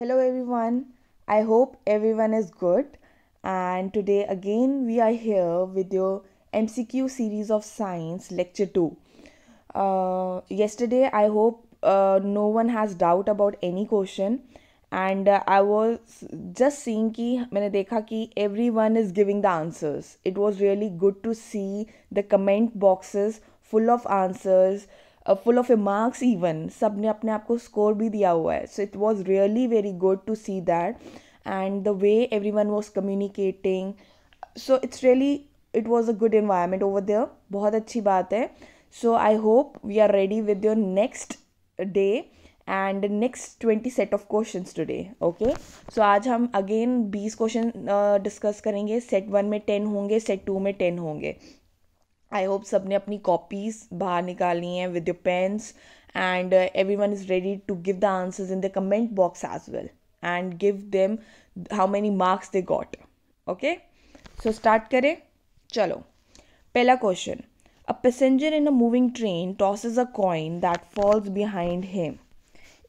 Hello everyone. I hope everyone is good. And today again we are here with your MCQ series of science lecture 2. Yesterday I hope no one has doubt about any question and I was just seeing कि मैंने देखा कि everyone is giving the answers. It was really good to see the comment boxes full of answers, full of marks even. सब ने अपने आप को score भी दिया हुआ है. So it was really very good to see that and the way everyone was communicating. So it was a good environment over there. बहुत अच्छी बात है. So I hope we are ready with your next day and next 20 set of questions today. Okay, so आज हम again 20 question discuss करेंगे. Set 1 में 10 होंगे, set 2 में 10 होंगे. आई होप सब ने अपनी कॉपीज बाहर निकाली हैं with your pens and everyone is ready to give the answers in the comment box as well and give them how many marks they got. Okay, so start करें. चलो, पहला question. A passenger in a moving train tosses a coin that falls behind him.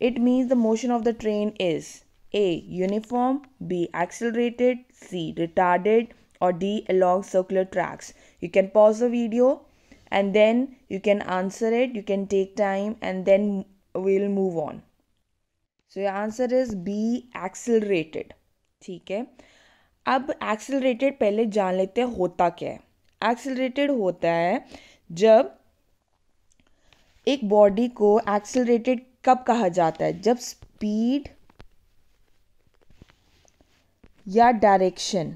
It means the motion of the train is A. Uniform, B. Accelerated, C. Retarded, or D. Along circular tracks. You can pause the video and then you can answer it. You can take time and then we'll move on. So your answer is B. Accelerated. ठीक है. अब accelerated पहले जान लेते हैं होता क्या है. Accelerated होता है जब एक बॉडी को एक्सेलरेटेड कब कहा जाता है, जब स्पीड या डायरेक्शन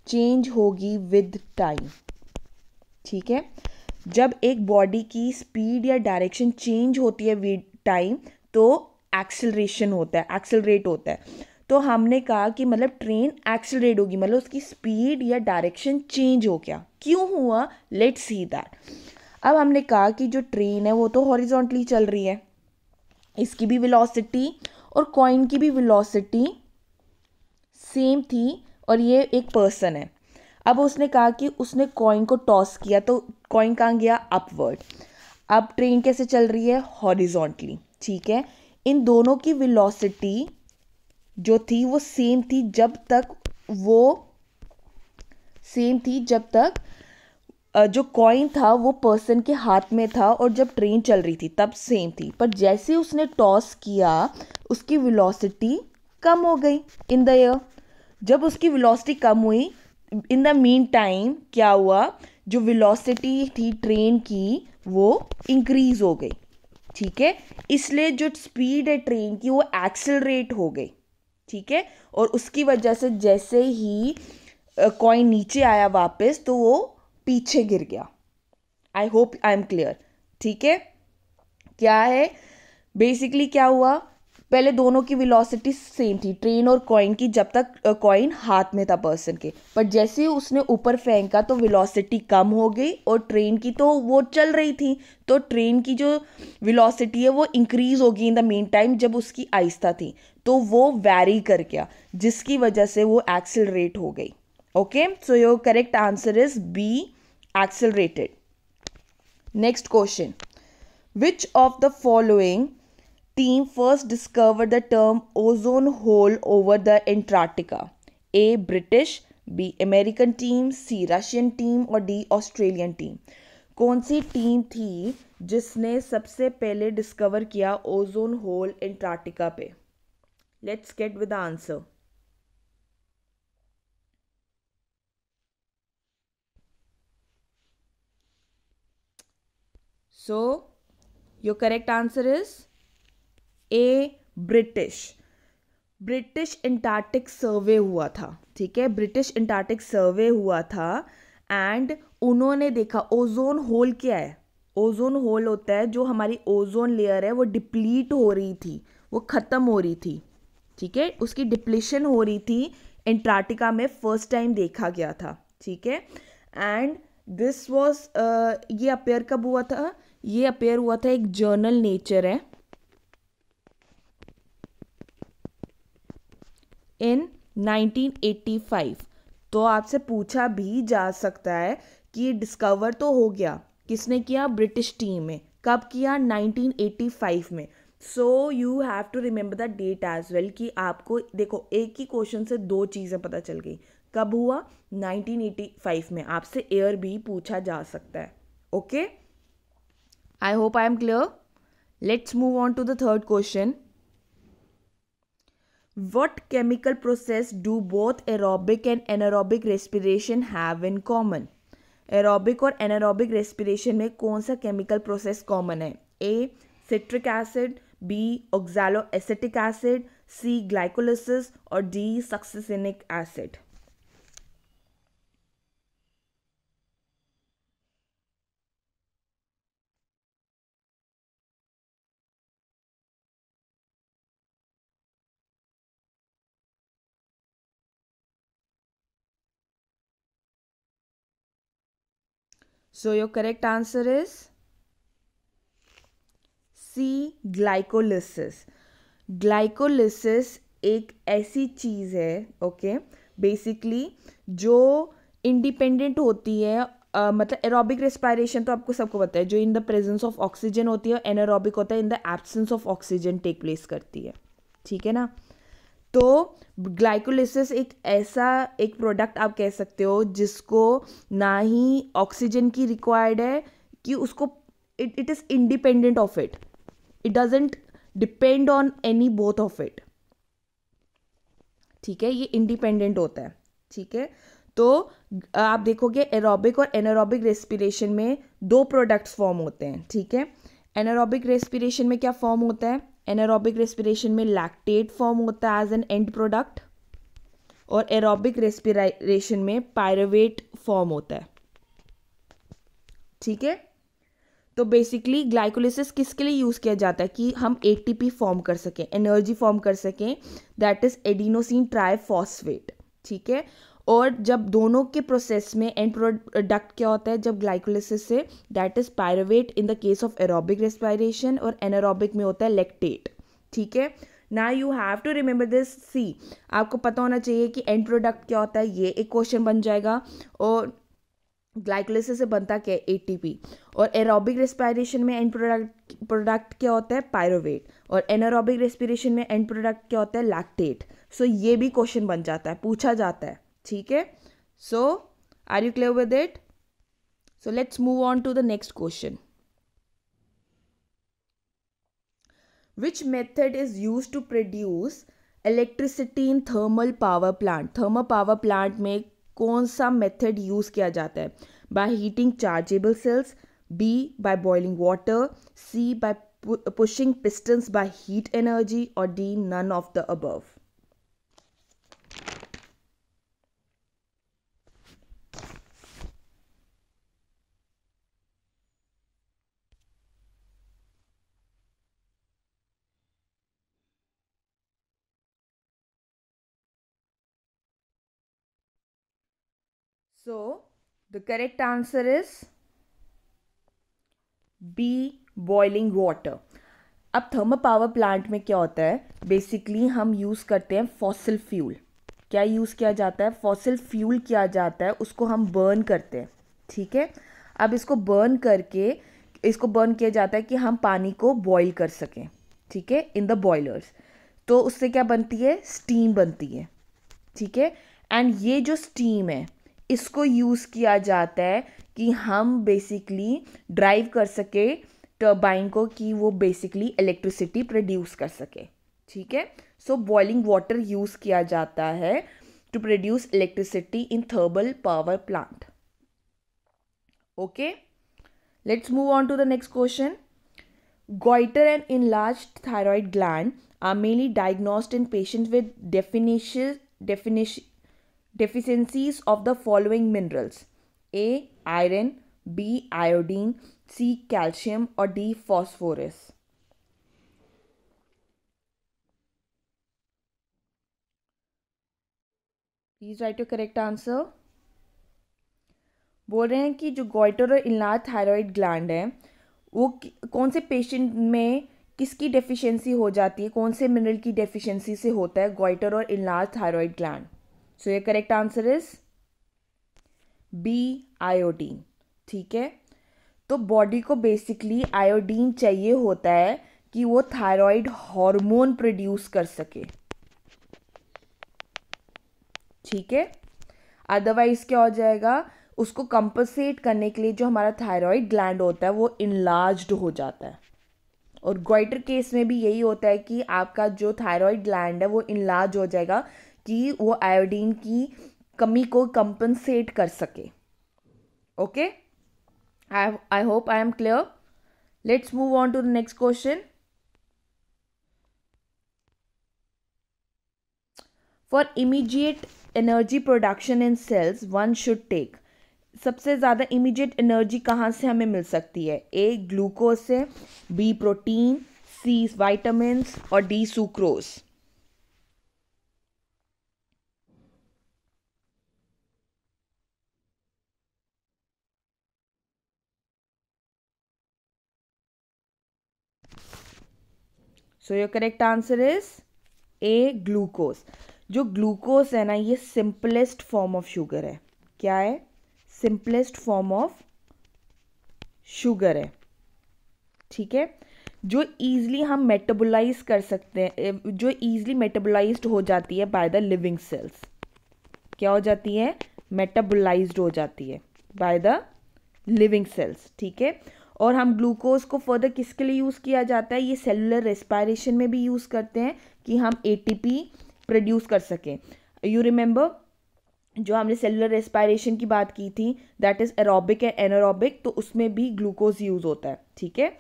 चेंज होगी विद टाइम. ठीक है, जब एक बॉडी की स्पीड या डायरेक्शन चेंज होती है विद टाइम तो एक्सेलरेशन होता है, एक्सेलरेट होता है. तो हमने कहा कि मतलब ट्रेन एक्सेलरेट होगी, मतलब उसकी स्पीड या डायरेक्शन चेंज हो गया. क्यों हुआ, लेट्स सी दैट. अब हमने कहा कि जो ट्रेन है वो तो हॉरिजॉन्टली चल रही है, इसकी भी वेलोसिटी और कॉइन की भी वेलोसिटी सेम थी और ये एक पर्सन है. अब उसने कहा कि उसने कॉइन को टॉस किया तो कॉइन कहाँ गया, अपवर्ड. अब ट्रेन कैसे चल रही है, हॉरिजॉन्टली. ठीक है, इन दोनों की वेलोसिटी जो थी वो सेम थी जब तक जो कॉइन था वो पर्सन के हाथ में था और जब ट्रेन चल रही थी तब सेम थी. पर जैसे उसने टॉस किया उसकी वेलोसिटी कम हो गई इन द एयर. जब उसकी वेलोसिटी कम हुई, इन द मीन टाइम क्या हुआ, जो वेलोसिटी थी ट्रेन की वो इंक्रीज हो गई. ठीक है, इसलिए जो स्पीड है ट्रेन की वो एक्सेलरेट हो गई. ठीक है, और उसकी वजह से जैसे ही कॉइन नीचे आया वापस तो वो पीछे गिर गया. आई होप आई एम क्लियर. ठीक है, क्या है बेसिकली क्या हुआ, पहले दोनों की वेलोसिटी सेम थी ट्रेन और कॉइन की जब तक कॉइन हाथ में था पर्सन के. पर जैसे ही उसने ऊपर फेंका तो वेलोसिटी कम हो गई और ट्रेन की तो वो चल रही थी तो ट्रेन की जो वेलोसिटी है वो इंक्रीज होगी इन द मीन टाइम. जब उसकी आहिस्ता थी तो वो वैरी कर गया जिसकी वजह से वो एक्सेलरेट हो गई. Okay, so your correct answer is B, accelerated. Next question. Which of the following team first discovered the term ozone hole over the Antarctica? A. British, B. American team, C. Russian team और D. Australian team. कौन सी team थी जिसने सबसे पहले discover किया ozone hole Antarctica पे? Let's get with the answer. So, your correct answer is A. British Antarctic survey हुआ था. ठीक है, ब्रिटिश एंटार्क्टिक सर्वे हुआ था एंड उन्होंने देखा ओजोन होल क्या है. ओजोन होल होता है जो हमारी ओजोन लेयर है वो डिप्लीट हो रही थी, वो ख़त्म हो रही थी. ठीक है, उसकी डिप्लीशन हो रही थी एंटार्क्टिका में, फर्स्ट टाइम देखा गया था. ठीक है, एंड दिस वॉज ये अपेयर कब हुआ था, ये अपेयर हुआ था, एक जर्नल नेचर है, इन 1985. तो आपसे पूछा भी जा सकता है कि डिस्कवर तो हो गया, किसने किया, ब्रिटिश टीम में. कब किया, 1985 में. So you have to remember the date as well कि आपको देखो एक ही क्वेश्चन से दो चीज़ें पता चल गई। कब हुआ? 1985 में। आपसे ईयर भी पूछा जा सकता है। Okay, I hope I am clear. Let's move on to the third question. What chemical process do both aerobic and anaerobic respiration have in common? Aerobic और एनारोबिक रेस्पिरेशन में कौन सा केमिकल प्रोसेस कॉमन है? A citric acid, B oxaloacetic acid, C glycolysis और D succinic acid. So your correct answer is C, glycolysis. Glycolysis एक ऐसी चीज़ है, okay, basically जो इंडिपेंडेंट होती है, मतलब एरोबिक रेस्पिरेशन तो आपको सबको पता है, जो in the presence of oxygen होती है, एनारोबिक होता है in the absence of oxygen take place करती है, ठीक है ना। तो ग्लाइकोलिसिस एक ऐसा एक प्रोडक्ट आप कह सकते हो जिसको ना ही ऑक्सीजन की रिक्वायर्ड है कि उसको it is independent of it, it doesn't depend on any both of it, ठीक है, ये इंडिपेंडेंट होता है, ठीक है। तो आप देखोगे एरोबिक और एनारोबिक रेस्पिरेशन में दो प्रोडक्ट्स फॉर्म होते हैं, ठीक है। एनारोबिक रेस्पिरेशन में क्या फॉर्म होता है? एनारोबिक रेस्पिरेशन में लैक्टेट फॉर्म होता है एज एन एंड प्रोडक्ट, और एरोबिक रेस्पिरेशन में पायरुवेट फॉर्म होता है, ठीक है। तो बेसिकली ग्लाइकोलिसिस किसके लिए यूज़ किया जाता है? कि हम एटीपी फॉर्म कर सकें, एनर्जी फॉर्म कर सकें, दैट इज एडिनोसिन ट्राइफॉस्फेट, ठीक है। और जब दोनों के प्रोसेस में एंड प्रोडक्ट क्या होता है जब ग्लाइकोलिसिस से, that is pyruvate in the case of aerobic respiration, और एनारोबिक में होता है लैक्टेट, ठीक है। ना you have to remember this. See आपको पता होना चाहिए कि एंड प्रोडक्ट क्या होता है, ये एक क्वेश्चन बन जाएगा। और ग्लाइकोलिसिस से बनता क्या है? एटीपी। और एरोबिक रेस्पिरेशन में एंड प्रोडक्ट क्या होता है? पायरुवेट। और एनारोबिक रेस्पिरेशन में एंड प्रोडक्ट क्या होता है? लैक्टेट। सो ये भी क्वेश्चन बन जाता है, पूछा जाता है, ठीक है। So are you clear with it? So let's move on to the next question. Which method is used to produce electricity in thermal power plant? Thermal power plant में कौन सा मेथड यूज़ किया जाता है? By heating chargeable cells, B by boiling water, C by pushing pistons by heat energy, और D none of the above. So the correct answer is B, boiling water. अब thermal power plant में क्या होता है? Basically हम use करते हैं fossil fuel. क्या यूज़ किया जाता है? फॉसिल फ्यूल किया जाता है, उसको हम बर्न करते हैं, ठीक है। अब इसको बर्न किया जाता है कि हम पानी को बॉईल कर सकें, ठीक है, इन द बॉयलर्स। तो उससे क्या बनती है? स्टीम बनती है, ठीक है। एंड ये जो स्टीम है इसको यूज़ किया जाता है कि हम बेसिकली ड्राइव कर सके टर्बाइन को, कि वो बेसिकली इलेक्ट्रिसिटी प्रोड्यूस कर सके, ठीक है। सो बॉइलिंग वाटर यूज़ किया जाता है to produce electricity in thermal power plant. Okay, let's move on to the next question. Goiter and enlarged thyroid gland are mainly diagnosed in patients with deficiencies of the following minerals: A, iron, B, iodine, C, calcium, or D, phosphorus. Please write your correct answer. बोल रहे हैं कि जो goitre और enlarge thyroid gland है वो कौन से पेशेंट में किसकी डेफिशिएंसी हो जाती है, कौन से मिनरल की डेफिशिएंसी से होता है गॉइटर और इनलार्ज थायराइड ग्लैंड? सो ये correct answer is B, iodine, ठीक है। तो बॉडी को बेसिकली आयोडीन चाहिए होता है कि वो थायराइड हार्मोन प्रोड्यूस कर सके, ठीक है। अदरवाइज क्या हो जाएगा, उसको कंपनसेट करने के लिए जो हमारा थायराइड ग्लैंड होता है वो इनलार्ज्ड हो जाता है। और ग्वाइटर केस में भी यही होता है कि आपका जो थायराइड ग्लैंड है वो इनलार्ज हो जाएगा कि वो आयोडीन की कमी को कंपनसेट कर सके। Okay, I hope I am clear. Let's move on to the next question. For immediate energy production in cells one should take, सबसे ज़्यादा इमीडिएट एनर्जी कहाँ से हमें मिल सकती है? ए ग्लूकोज से, बी प्रोटीन, सी वाइटामिन्स और D sucrose. So your correct answer is A glucose. जो ग्लूकोज है ना, ये सिंपलेस्ट फॉर्म ऑफ शुगर है। क्या है? सिंपलेस्ट फॉर्म ऑफ शुगर है, ठीक है। जो ईजिली हम मेटाबोलाइज कर सकते हैं, जो ईजिली मेटाबोलाइज्ड हो जाती है बाय द लिविंग सेल्स। क्या हो जाती है? मेटाबोलाइज्ड हो जाती है बाय द लिविंग सेल्स, ठीक है। और हम ग्लूकोज को फर्दर किसके लिए यूज़ किया जाता है? ये सेलुलर रेस्पिरेशन में भी यूज़ करते हैं कि हम एटीपी प्रोड्यूस कर सकें। यू रिमेंबर जो हमने सेलुलर रेस्पिरेशन की बात की थी, that is aerobic and anaerobic, तो उसमें भी ग्लूकोज यूज़ होता है, ठीक है।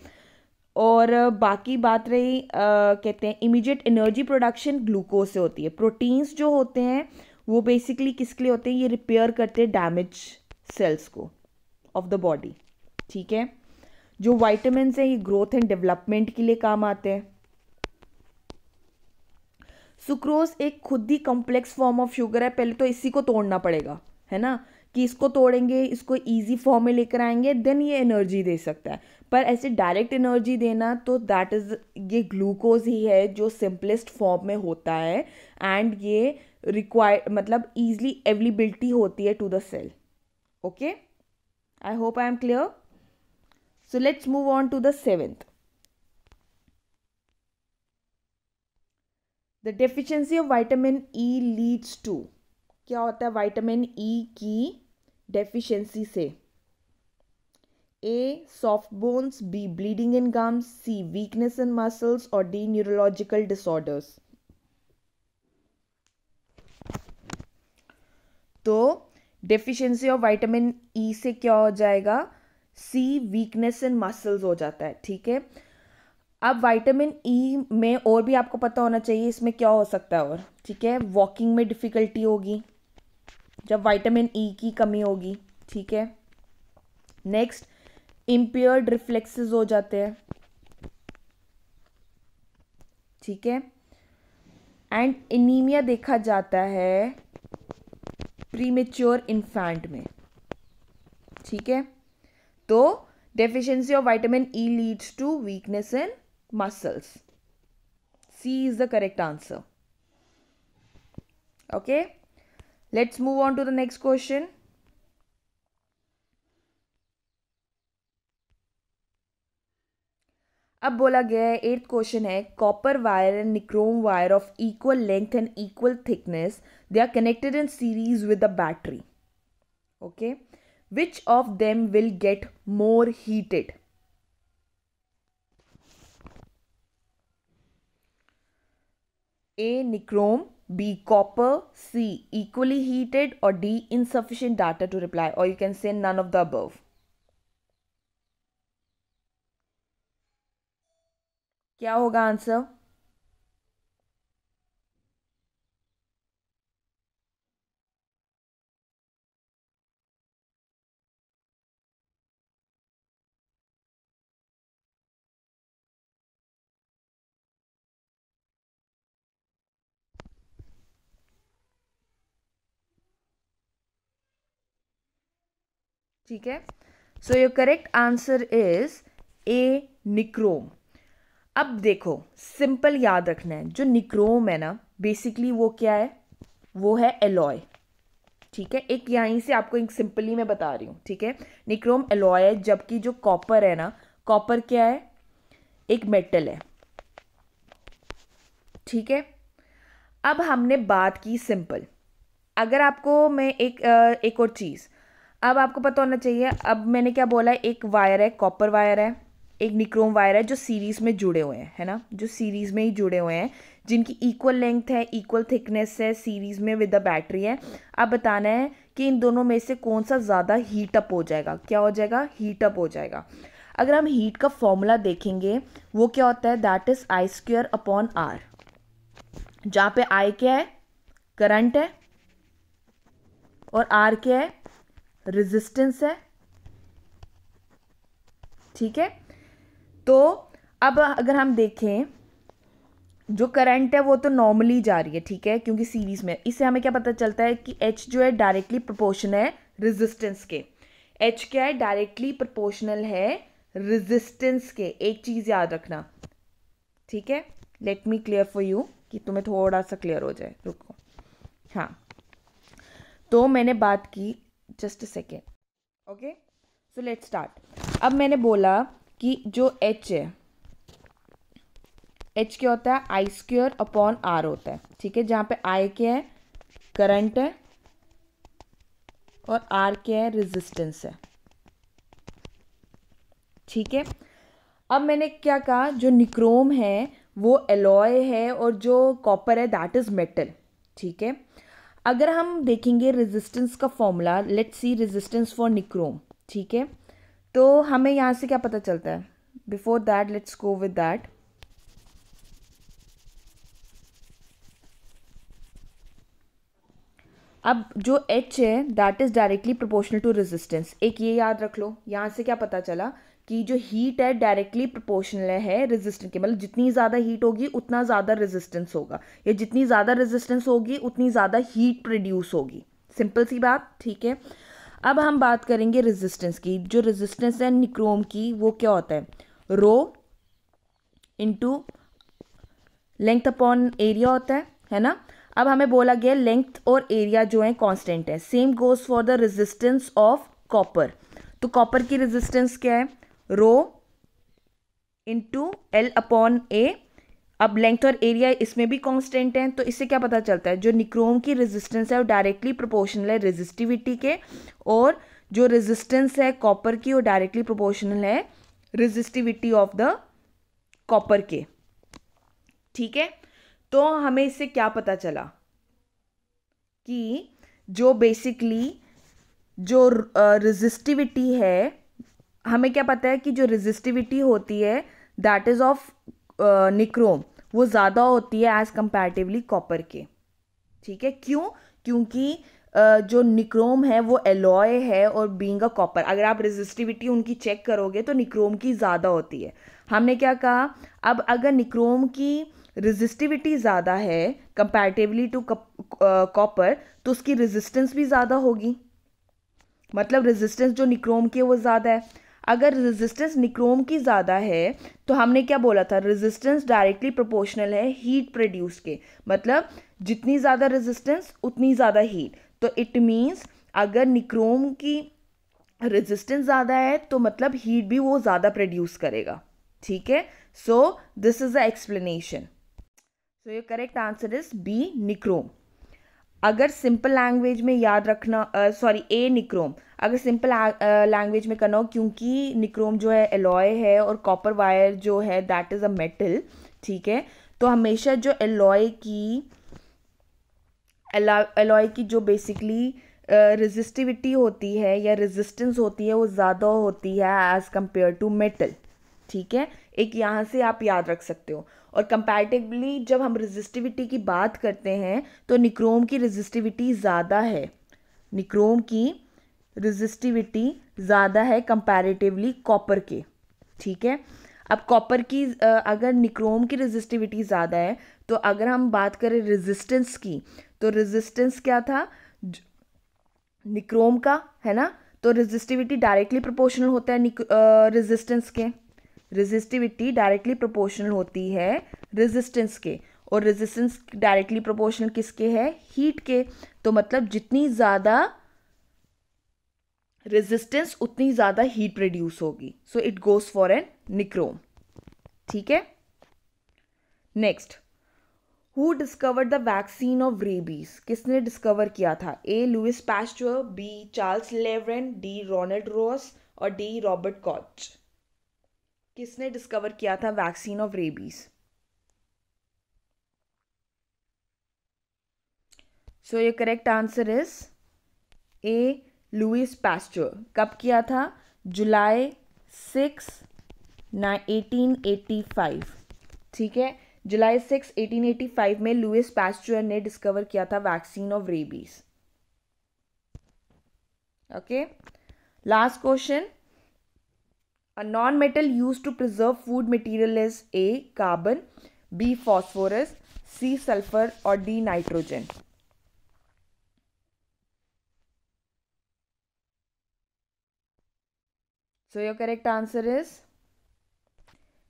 और बाकी बात रही कहते हैं इमीडिएट एनर्जी प्रोडक्शन ग्लूकोज से होती है। प्रोटीन्स जो होते हैं वो बेसिकली किसके लिए होते हैं? ये रिपेयर करते हैं डैमेज सेल्स को ऑफ द बॉडी, ठीक है। जो वाइटामिन है ये ग्रोथ एंड डेवलपमेंट के लिए काम आते हैं। सुक्रोज एक खुद ही कॉम्प्लेक्स फॉर्म ऑफ शुगर है, पहले तो इसी को तोड़ना पड़ेगा, है ना, कि इसको तोड़ेंगे, इसको इजी फॉर्म में लेकर आएंगे, देन ये एनर्जी दे सकता है। पर ऐसे डायरेक्ट एनर्जी देना तो दैट इज ये ग्लूकोज ही है जो सिंपलेस्ट फॉर्म में होता है एंड ये रिक्वायर मतलब ईजिली अवेलेबिलिटी होती है to the cell. Okay, I hope I am clear. So let's move on to the seventh. The deficiency of vitamin E leads to, क्या होता है विटामिन ई की डेफिशिएंसी से? A soft bones, B bleeding in gums, C weakness in muscles और D neurological disorders. तो deficiency of vitamin E से क्या हो जाएगा? सी वीकनेस इन मसल्स हो जाता है, ठीक है। अब विटामिन ई में और भी आपको पता होना चाहिए इसमें क्या हो सकता है और, ठीक है। वॉकिंग में डिफ़िकल्टी होगी जब विटामिन ई की कमी होगी, ठीक है। नेक्स्ट, इम्पेयर्ड रिफ्लेक्सेस हो जाते हैं, ठीक है। एंड एनीमिया देखा जाता है प्रीमेच्योर इन्फेंट में, ठीक है। तो deficiency of vitamin E leads to weakness in muscles. C is the correct answer. Okay, let's move on to the next question. अब बोला गया है, 8th क्वेश्चन है, copper wire and nichrome wire of equal length and equal thickness, they are connected in series with a battery. Okay, which of them will get more heated? A nichrome, B copper, C equally heated or D insufficient data to reply, or you can say none of the above. क्या होगा answer? ठीक है, so your correct answer is A nichrome. अब देखो, simple याद रखना है, जो निक्रोम है ना, बेसिकली वो क्या है? वो है एलॉय, ठीक है। एक यहीं से आपको एक सिंपली मैं बता रही हूँ, ठीक है। निक्रोम एलॉय है, जबकि जो कॉपर है ना, कॉपर क्या है? एक मेटल है, ठीक है। अब हमने बात की सिंपल। अगर आपको मैं एक और चीज़, अब आपको पता होना चाहिए, अब मैंने क्या बोला, एक वायर है, कॉपर वायर है, एक निक्रोम वायर है, जो सीरीज़ में जुड़े हुए हैं, है ना, जो सीरीज़ में ही जुड़े हुए हैं, जिनकी इक्वल लेंथ है, इक्वल थिकनेस है, सीरीज़ में विद द बैटरी है। अब बताना है कि इन दोनों में से कौन सा ज़्यादा हीट अप हो जाएगा। क्या हो जाएगा? हीट अप हो जाएगा। अगर हम हीट का फॉर्मूला देखेंगे, वो क्या होता है, दैट इज़ I² / R, जहाँ पे I क्या है, करंट है, और R क्या है, रेजिस्टेंस है। ठीक है। तो अब अगर हम देखें, जो करंट है वो तो नॉर्मली जा रही है, ठीक है, क्योंकि सीरीज में। इससे हमें क्या पता चलता है कि H जो है डायरेक्टली प्रोपोर्शनल है रेजिस्टेंस के। H क्या है? डायरेक्टली प्रोपोर्शनल है रेजिस्टेंस के। एक चीज़ याद रखना, ठीक है। Let me clear for you, कि तुम्हें थोड़ा सा क्लियर हो जाए। रुको, हाँ, तो मैंने बात की, just a second, okay, so let's start. अब मैंने बोला कि जो H है, H क्या होता है, I² / R होता है, ठीक है, जहाँ पे I क्या है, करंट है, और R क्या है, रेजिस्टेंस है। ठीक है। अब मैंने क्या कहा, जो निक्रोम है वो एलॉय है, और जो कॉपर है दैट इज मेटल। ठीक है। अगर हम देखेंगे रेजिस्टेंस का formula, let's see resistance for nichrome. ठीक है। तो हमें यहाँ से क्या पता चलता है, before that let's go with that. अब जो H है that is directly proportional to resistance. एक ये याद रख लो, यहाँ से क्या पता चला कि जो हीट है डायरेक्टली प्रोपोर्शनल है रेजिस्टेंस के, मतलब जितनी ज़्यादा हीट होगी उतना ज़्यादा रेजिस्टेंस होगा, या जितनी ज़्यादा रेजिस्टेंस होगी उतनी ज़्यादा हीट प्रोड्यूस होगी। सिंपल सी बात, ठीक है। अब हम बात करेंगे रेजिस्टेंस की। जो रेजिस्टेंस है निक्रोम की, वो क्या होता है, rho into length upon area होता है ना। अब हमें बोला गया लेंथ और एरिया जो है कांस्टेंट है। Same goes for the resistance of copper. तो कॉपर की रेजिस्टेंस क्या है, rho into L upon A। अब लेंथ और एरिया इसमें भी कांस्टेंट है, तो इससे क्या पता चलता है, जो निक्रोम की रेजिस्टेंस है वो डायरेक्टली प्रोपोर्शनल है रेजिस्टिविटी के, और जो रेजिस्टेंस है कॉपर की वो डायरेक्टली प्रोपोर्शनल है रेजिस्टिविटी ऑफ द कॉपर के। ठीक है। तो हमें इससे क्या पता चला कि जो बेसिकली जो रेजिस्टिविटी है, हमें क्या पता है कि जो रेजिस्टिविटी होती है दैट इज ऑफ निक्रोम, वो ज़्यादा होती है एज कंपैरेटिवली कॉपर के। ठीक है। क्यों? क्योंकि जो निक्रोम है वो एलॉय है, और बीइंग अ कॉपर, अगर आप रेजिस्टिविटी उनकी चेक करोगे तो निक्रोम की ज़्यादा होती है। हमने क्या कहा, अब अगर निक्रोम की रेजिस्टिविटी ज़्यादा है कंपैरेटिवली टू कॉपर, तो उसकी रेजिस्टेंस भी ज़्यादा होगी, मतलब रेजिस्टेंस जो निक्रोम की है वो ज़्यादा है। अगर रेजिस्टेंस निक्रोम की ज़्यादा है, तो हमने क्या बोला था, रेजिस्टेंस डायरेक्टली प्रोपोर्शनल है हीट प्रोड्यूस के, मतलब जितनी ज़्यादा रेजिस्टेंस उतनी ज़्यादा हीट। तो इट मीन्स अगर निक्रोम की रेजिस्टेंस ज़्यादा है तो मतलब हीट भी वो ज़्यादा प्रोड्यूस करेगा। ठीक है। So this is the explanation. So your correct answer is B, nichrome. अगर सिंपल लैंग्वेज में याद रखना, सॉरी, ए निक्रोम। अगर सिंपल लैंग्वेज में करना हो, क्योंकि निक्रोम जो है एलॉय है और कॉपर वायर जो है दैट इज़ अ मेटल। ठीक है। तो हमेशा जो एलॉय की जो बेसिकली रेजिस्टिविटी होती है या रेजिस्टेंस होती है वो ज़्यादा होती है एज़ कम्पेयर टू मेटल। ठीक है। एक यहाँ से आप याद रख सकते हो। और कंपैरेटिवली जब हम रेजिस्टिविटी की बात करते हैं तो निक्रोम की रेजिस्टिविटी ज़्यादा है, निक्रोम की रेजिस्टिविटी ज़्यादा है कंपैरेटिवली कॉपर के। ठीक है। अब कॉपर की अगर निक्रोम की रेजिस्टिविटी ज़्यादा है, तो अगर हम बात करें रेजिस्टेंस की, तो रेजिस्टेंस क्या था निक्रोम का, है ना। तो रेजिस्टिविटी डायरेक्टली प्रोपोर्शनल होता है रेजिस्टेंस के, रेजिस्टिविटी डायरेक्टली प्रोपोर्शनल होती है रेजिस्टेंस के, और रेजिस्टेंस डायरेक्टली प्रोपोर्शनल किसके है, हीट के। तो मतलब जितनी ज़्यादा रेजिस्टेंस उतनी ज़्यादा हीट प्रोड्यूस होगी। So it goes for an nichrome. ठीक है। Next, who discovered the vaccine of rabies, किसने डिस्कवर किया था? A Louis Pasteur, B Charles Laveran, D Ronald Ross और डी रॉबर्ट कॉच। किसने डिस्कवर किया था vaccine of rabies? So your correct answer is A Louis Pasteur. कब किया था? जुलाई 6 1885। ठीक है, जुलाई 6 1885 में लुइस पैस्चर ने डिस्कवर किया था vaccine of rabies. Okay, last question. A non metal use to preserve food material is A carbon, B phosphorus, C sulphur और D nitrogen. So your correct answer is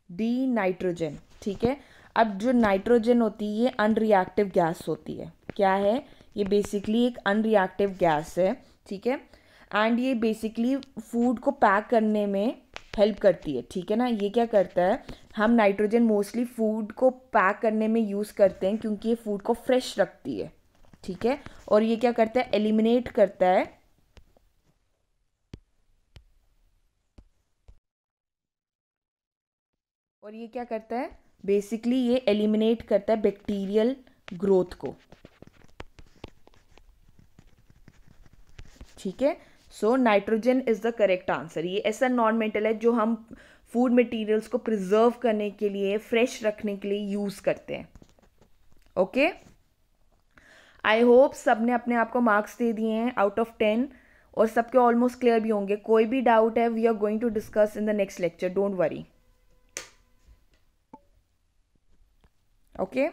D nitrogen. ठीक है, अब जो nitrogen होती है ये unreactive gas होती है। क्या है? ये बेसिकली एक अनरिएक्टिव गैस है। ठीक है, एंड ये बेसिकली फूड को पैक करने में हेल्प करती है। ठीक है ना, ये क्या करता है, हम नाइट्रोजन मोस्टली फूड को पैक करने में यूज़ करते हैं क्योंकि ये फूड को फ्रेश रखती है। ठीक है, और ये क्या करता है, एलिमिनेट करता है और ये क्या करता है, बेसिकली ये एलिमिनेट करता है बैक्टीरियल ग्रोथ को। ठीक है, so nitrogen is the correct answer. ये ऐसा नॉन मेटल है जो हम फूड मटेरियल्स को प्रिजर्व करने के लिए, फ्रेश रखने के लिए यूज करते हैं। ओके, आई होप सबने अपने आप को मार्क्स दे दिए हैं आउट ऑफ 10 और सबके ऑलमोस्ट क्लियर भी होंगे। कोई भी डाउट है, we are going to discuss in the next lecture, don't worry. Okay,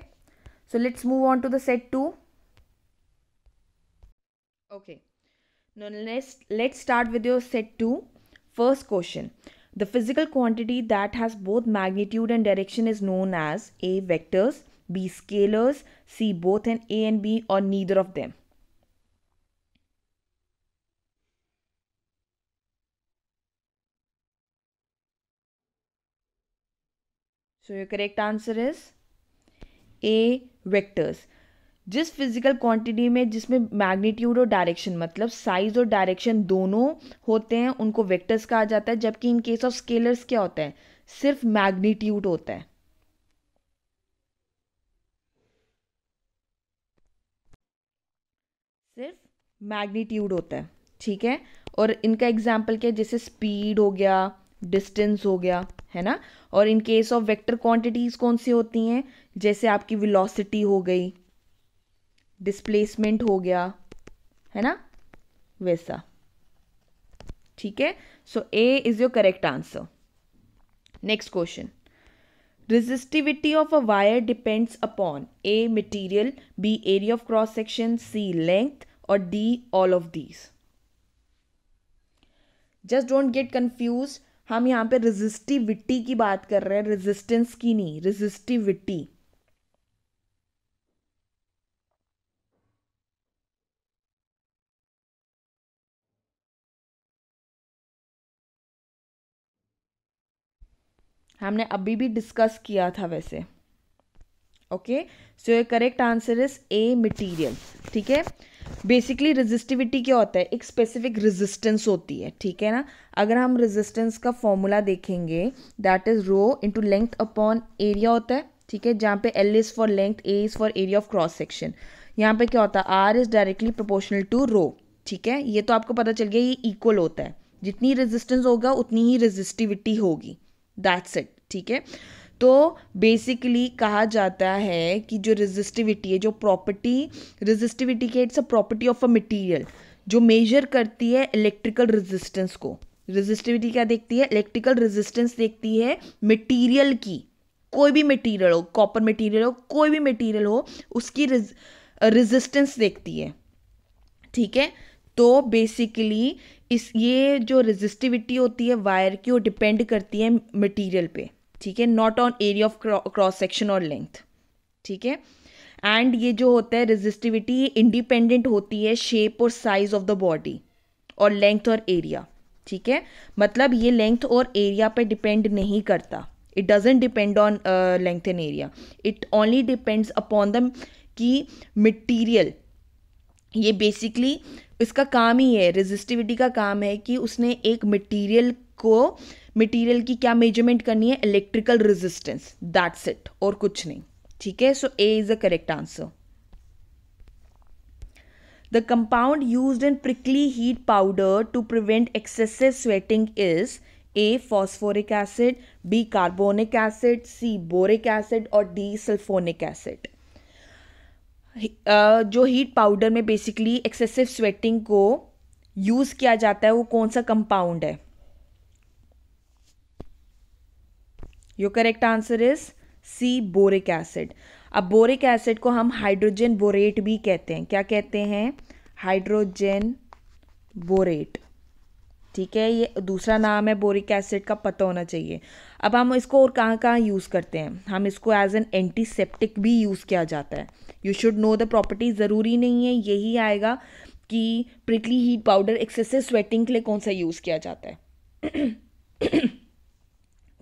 so let's move on to the set 2. Okay, now let's start with your set 2. First question. The physical quantity that has both magnitude and direction is known as A vectors, B scalars, C both an A and B or neither of them. So your correct answer is A vectors. जिस physical quantity में जिसमें magnitude और direction मतलब size और direction दोनों होते हैं उनको वेक्टर्स कहा जाता है, जबकि इन केस ऑफ स्केलर्स क्या होता है, सिर्फ मैग्नीट्यूड होता है। सिर्फ मैग्नीट्यूड होता है। ठीक है, और इनका एग्जाम्पल क्या है, जैसे स्पीड हो गया, डिस्टेंस हो गया, है ना। और in case of vector quantities कौन सी होती हैं, जैसे आपकी वेलोसिटी हो गई, डिस्प्लेसमेंट हो गया, है ना, वैसा। ठीक है, so A is your correct answer. Next question. Resistivity of a wire depends upon A material, B area of cross section, C length or D all of these. Just don't get confused. हम यहाँ पे resistivity की बात कर रहे हैं, resistance की नहीं, रेजिस्टिविटी। हमने अभी भी डिस्कस किया था वैसे। Okay, so your correct answer is a material. ठीक है, बेसिकली रेजिस्टिविटी क्या होता है, एक स्पेसिफिक रेजिस्टेंस होती है। ठीक है ना, अगर हम रेजिस्टेंस का फॉर्मूला देखेंगे that is rho into length upon area होता है। ठीक है, जहाँ पे L is for length, A is for area of cross section. यहाँ पे क्या होता है, R is directly proportional to rho. ठीक है, ये तो आपको पता चल गया, ये इक्वल होता है, जितनी रेजिस्टेंस होगा उतनी ही रेजिस्टिविटी होगी, दैट्स इट। ठीक है, तो बेसिकली कहा जाता है कि जो रेजिस्टिविटी है, जो प्रॉपर्टी रेजिस्टिविटी के, it's a property of a material जो मेजर करती है इलेक्ट्रिकल रेजिस्टेंस को। रेजिस्टिविटी क्या देखती है, इलेक्ट्रिकल रेजिस्टेंस देखती है मटेरियल की, कोई भी मटेरियल हो, कॉपर मटेरियल हो, कोई भी मटेरियल हो, उसकी रेजिस्टेंस देखती है। ठीक है, तो बेसिकली ये जो रेजिस्टिविटी होती है वायर की, वो डिपेंड करती है मटेरियल पे। ठीक है, not on area of cross section और लेंथ। ठीक है, एंड ये जो होता है रेजिस्टिविटी इंडिपेंडेंट होती है शेप और साइज ऑफ द बॉडी और लेंथ और एरिया। ठीक है, मतलब ये लेंथ और एरिया पे डिपेंड नहीं करता, It doesn't depend on length and area. It only depends upon the कि material, ये बेसिकली इसका काम ही है, रेजिस्टिविटी का काम है कि उसने एक मटेरियल की क्या मेजरमेंट करनी है, इलेक्ट्रिकल रेजिस्टेंस, दैट्स इट, और कुछ नहीं. ठीक है, so A is the correct answer. The compound used in prickly heat powder to prevent excessive sweating is A. Phosphoric acid, B. Carbonic acid, C. Boric acid और D. Sulfonic acid. जो heat powder में basically excessive sweating को use किया जाता है वो कौन सा कंपाउंड है? Your correct answer is C, boric acid. अब बोरिक एसिड को हम हाइड्रोजन बोरेट भी कहते हैं. क्या कहते हैं? Hydrogen borate. ठीक है, ये दूसरा नाम है बोरिक एसिड का, पता होना चाहिए. अब हम इसको और कहाँ कहाँ यूज़ करते हैं? हम इसको एज एन एंटीसेप्टिक भी यूज़ किया जाता है. You should know the properties. ज़रूरी नहीं है यही आएगा कि prickly heat powder excessive sweating के लिए कौन सा यूज़ किया जाता है.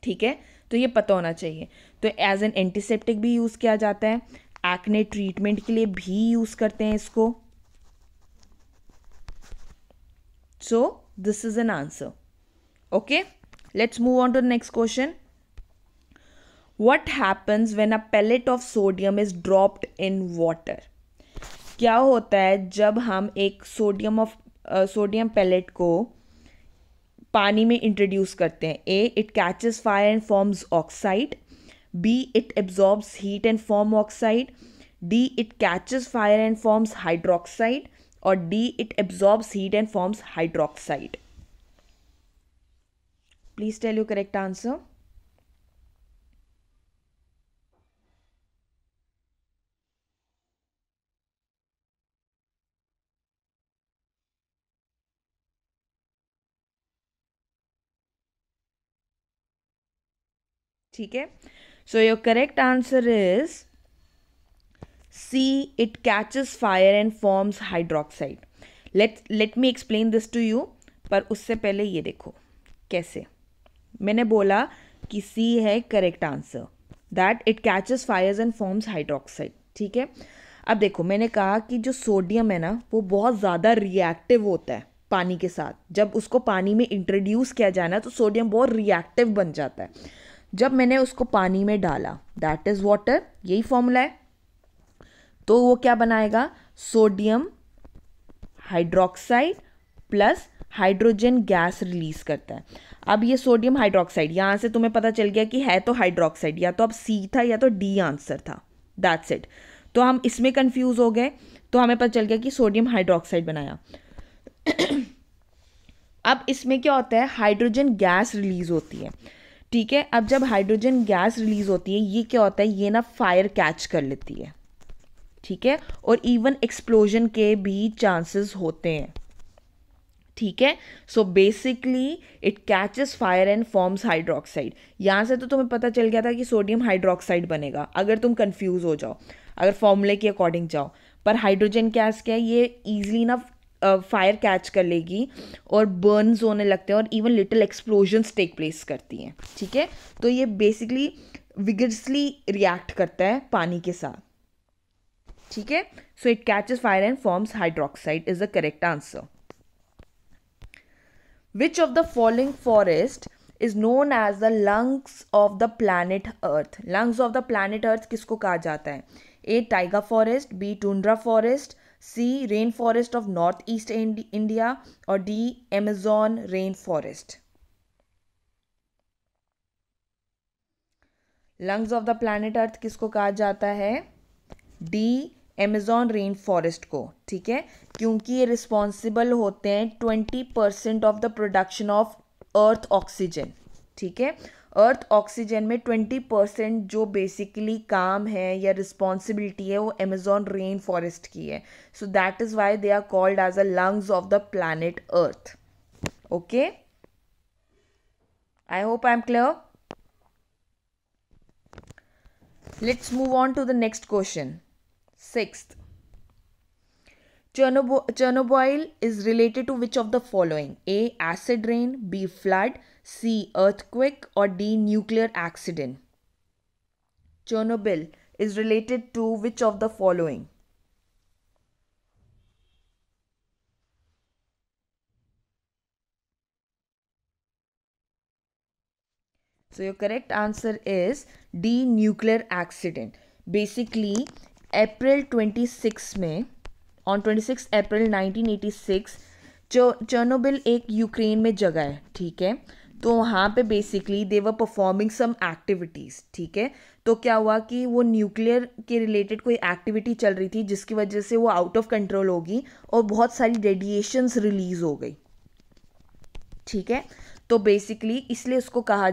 ठीक है, तो ये पता होना चाहिए. तो एज एन एंटीसेप्टिक भी यूज़ किया जाता है, एक्ने ट्रीटमेंट के लिए भी यूज़ करते हैं इसको. So this is an answer. Okay, let's move on to the next question. What happens when a pellet of sodium is dropped in water? क्या होता है जब हम एक सोडियम पेलेट को पानी में इंट्रोड्यूस करते हैं? A, it catches fire and forms oxide. B, it absorbs heat and form oxide. D, it catches fire and forms hydroxide. और D, it absorbs heat and forms hydroxide. Please tell you correct answer. ठीक है, so your correct answer is C, it catches fire and forms hydroxide. Let me explain this to you. पर उससे पहले ये देखो कैसे. मैंने बोला कि सी है correct answer, that it catches Fyers and forms hydroxide. ठीक है, अब देखो मैंने कहा कि जो सोडियम है ना वो बहुत ज़्यादा रिएक्टिव होता है पानी के साथ. जब उसको पानी में इंट्रोड्यूस किया जाए ना तो सोडियम बहुत रिएक्टिव बन जाता है. जब मैंने उसको पानी में डाला, दैट इज वाटर, यही फॉर्मूला है, तो वो क्या बनाएगा? Sodium hydroxide plus hydrogen gas release करता है. अब ये सोडियम हाइड्रोक्साइड, यहां से तुम्हें पता चल गया कि है तो हाइड्रोक्साइड, या तो अब सी था या तो डी आंसर था, दैट्स इट. तो हम इसमें कंफ्यूज हो गए, तो हमें पता चल गया कि सोडियम हाइड्रोक्साइड बनाया. अब इसमें क्या होता है? हाइड्रोजन गैस रिलीज होती है. ठीक है, अब जब हाइड्रोजन गैस रिलीज होती है, ये क्या होता है? ये ना फायर कैच कर लेती है. ठीक है, और इवन एक्सप्लोजन के भी चांसेस होते हैं. ठीक है, so basically it catches fire and forms hydroxide. यहां से तो तुम्हें पता चल गया था कि सोडियम हाइड्रोक्साइड बनेगा, अगर तुम कंफ्यूज हो जाओ, अगर फॉर्मूले के अकॉर्डिंग जाओ. पर हाइड्रोजन गैस क्या है? ये ईजिली ना फायर कैच कर लेगी और बर्न्स होने लगते हैं और even little explosions take place करती हैं. ठीक है, तो ये बेसिकली विगरसली रिएक्ट करता है पानी के साथ. ठीक है, so it catches fire and forms hydroxide is the correct answer. Which of the following forest is known as the lungs of the planet Earth? Lungs of the planet Earth किसको कहा जाता है? A, taiga forest. B, tundra forest. C, rain forest of north east India. और D, Amazon rain forest. Lungs of the planet Earth किसको कहा जाता है? D, Amazon rain forest को. ठीक है, क्योंकि ये रिस्पॉन्सिबल होते हैं 20% of the production of earth oxygen. ठीक है, अर्थ ऑक्सीजन में 20% जो बेसिकली काम है या रिस्पॉन्सिबिलिटी है वो अमेजॉन रेन फॉरेस्ट की है. So that is why they are called as a lungs of the planet Earth. Okay, I hope I am clear. Let's move on to the next question. Sixth. Chernobyl is related to which of the following? A. Acid rain, B. Flood, C. Earthquake, or D. Nuclear accident? Chernobyl is related to which of the following? So your correct answer is D. Nuclear accident. Basically, April 26 में on 26 April 1986 Chernobyl एक Ukraine में जगह है, ठीक है। तो वहाँ पे basically they were performing some activities, ठीक है। तो क्या हुआ कि वो न्यूक्लियर के रिलेटेड कोई एक्टिविटी चल रही थी जिसकी वजह से वो आउट ऑफ कंट्रोल होगी और बहुत सारी रेडिएशंस रिलीज हो गई, ठीक है। तो बेसिकली इसलिए इसको कहा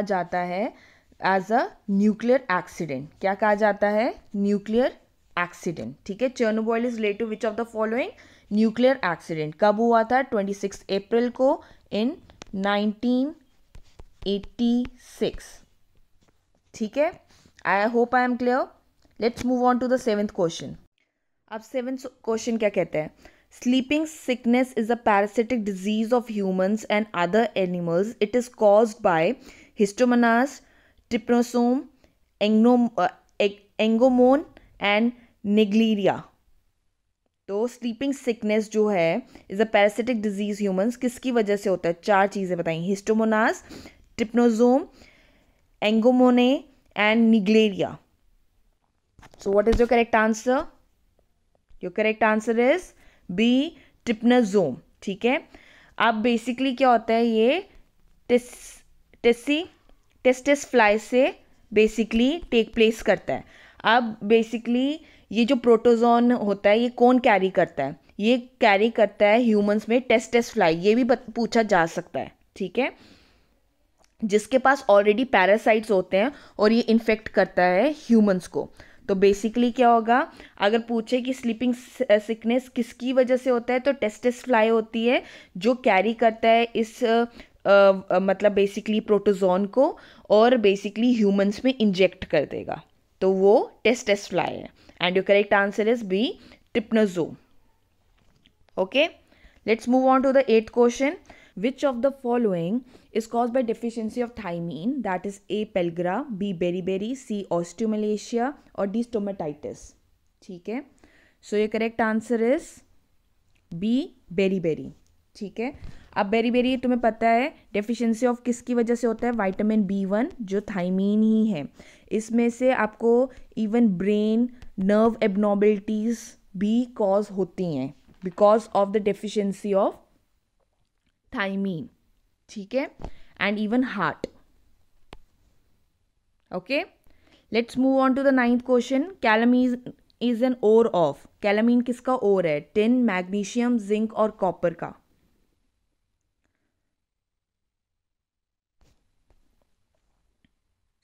जाता है एज अ न्यूक्लियर एक्सीडेंट। क्या कहा जाता है? न्यूक्लियर एक्सीडेंट, ठीक है। Chernobyl is related to which of the following? Nuclear accident. कब हुआ था? 26 अप्रैल को इन 1986, ठीक है। I hope I am clear. Let's move on to the 7th question. अब 7th क्वेश्चन क्या कहता है? Sleeping sickness is a parasitic disease of humans and other animals. It is caused by Histomonas, Trypanosome, Engomone and Naegleria. तो sleeping sickness जो है is a parasitic disease humans, किसकी वजह से होता है? 4 चीज़ें बताई, हिस्टोमोनास, ट्रिप्नोसोम, एंगोमोने and Naegleria. So what is your correct answer? Your correct answer is B, trypanosome, ठीक है। अब बेसिकली क्या होता है? ये टेस्टिस फ्लाई से बेसिकली टेक प्लेस करता है। अब बेसिकली ये जो प्रोटोजोन होता है ये कौन कैरी करता है? ये कैरी करता है ह्यूमंस में टेस्टिस फ्लाई। ये भी पूछा जा सकता है, ठीक है, जिसके पास ऑलरेडी पैरासाइट्स होते हैं और ये इन्फेक्ट करता है ह्यूमंस को। तो बेसिकली क्या होगा? अगर पूछे कि स्लीपिंग सिकनेस किसकी वजह से होता है, तो टेस्टिस फ्लाई होती है जो कैरी करता है इस मतलब बेसिकली प्रोटोजोन को और बेसिकली ह्यूमंस में इंजेक्ट कर देगा, तो वो टेस्टिस फ्लाई है। And your correct answer is B, trypanosome. Okay, let's move on to the 8th question. Which of the following is caused by deficiency of thiamine? That is A. Pellagra, B. beriberi, C. osteomalacia or D. stomatitis. ठीक है, so ये correct answer is B, beriberi, ठीक है। अब beriberi तुम्हें पता है deficiency of किसकी वजह से होता है? विटामिन B1 जो थाइमीन ही है। इसमें से आपको इवन ब्रेन नर्व एबनॉर्मलिटीज भी कॉज होती हैं because of the deficiency of thiamine, ठीक है, and even heart. Okay, let's move on to the 9th question. Calamine is an ore of, calamine किसका ओर है? टिन, मैग्नीशियम, जिंक और copper का।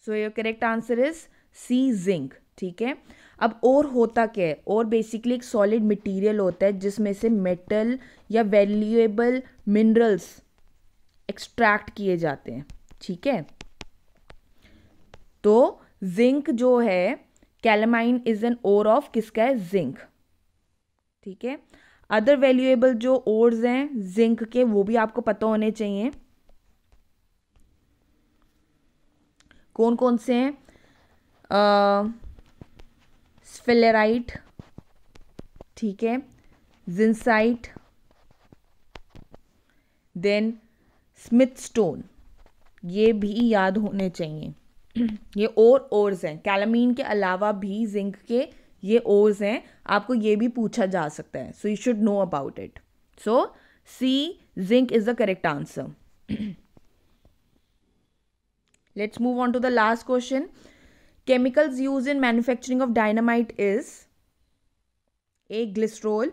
So your correct answer is C, zinc, ठीक है। अब और होता क्या है? और बेसिकली एक सॉलिड मटेरियल होता है जिसमें से मेटल या वैल्यूएबल मिनरल्स एक्सट्रैक्ट किए जाते हैं, ठीक है। तो जिंक जो है, calamine is an ore of किसका है? जिंक, ठीक है। अदर वैल्यूएबल जो ओर्स हैं जिंक के वो भी आपको पता होने चाहिए। कौन कौन से हैं? स्फेलेराइट, ठीक है, जिंसाइट, देन स्मिथ स्टोन, ये भी याद होने चाहिए। ये ओर्स हैं, कैलामीन के अलावा भी जिंक के ये ओर्स हैं, आपको ये भी पूछा जा सकता है, so you should know about it. So C, zinc is the correct answer. Let's move on to the last question. Chemicals used in manufacturing of dynamite is A. Glycerol,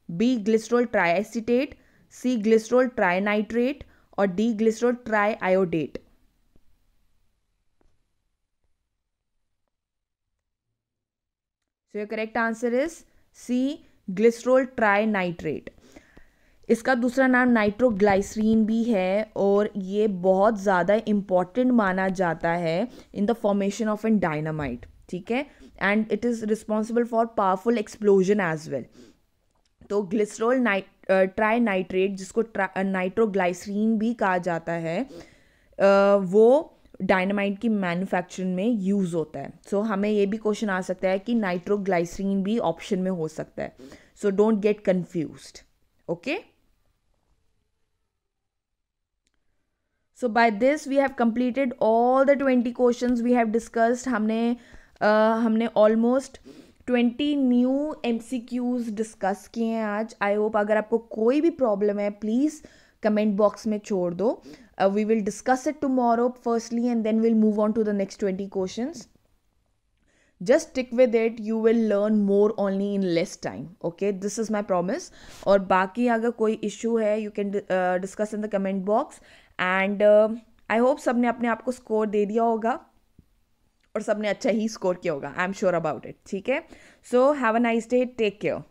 B. Glycerol triacetate, C. Glycerol trinitrate or D. Glycerol triiodate. So your correct answer is C. Glycerol trinitrate. इसका दूसरा नाम नाइट्रोग्लाइसरीन भी है और ये बहुत ज़्यादा important माना जाता है in the formation of an dynamite, ठीक है। And it is responsible for powerful explosion as well. तो ग्लिसरॉल ट्राई नाइट्रेट, जिसको नाइट्रोग्लाइसरीन भी कहा जाता है, वो डायनामाइट की मैन्युफैक्चरिंग में यूज़ होता है. सो हमें ये भी क्वेश्चन आ सकता है कि नाइट्रोग्लाइसरीन भी ऑप्शन में हो सकता है. So don't get confused. Okay, so by this we have completed all the 20 questions we have discussed. हमने almost 20 न्यू MCQs डिस्कस किए हैं आज. आई होप अगर आपको कोई भी प्रॉब्लम है प्लीज़ कमेंट बॉक्स में छोड़ दो. We will discuss it tomorrow firstly and then will move on to the next 20 questions. just stick with it, you will learn more only in less time. Okay, this is my promise. और बाकी अगर कोई issue है you can discuss in the comment box. And I hope सबने अपने आप को score दे दिया होगा और सबने अच्छा ही स्कोर किया होगा. I am sure about it. ठीक है, so have a nice day, take care.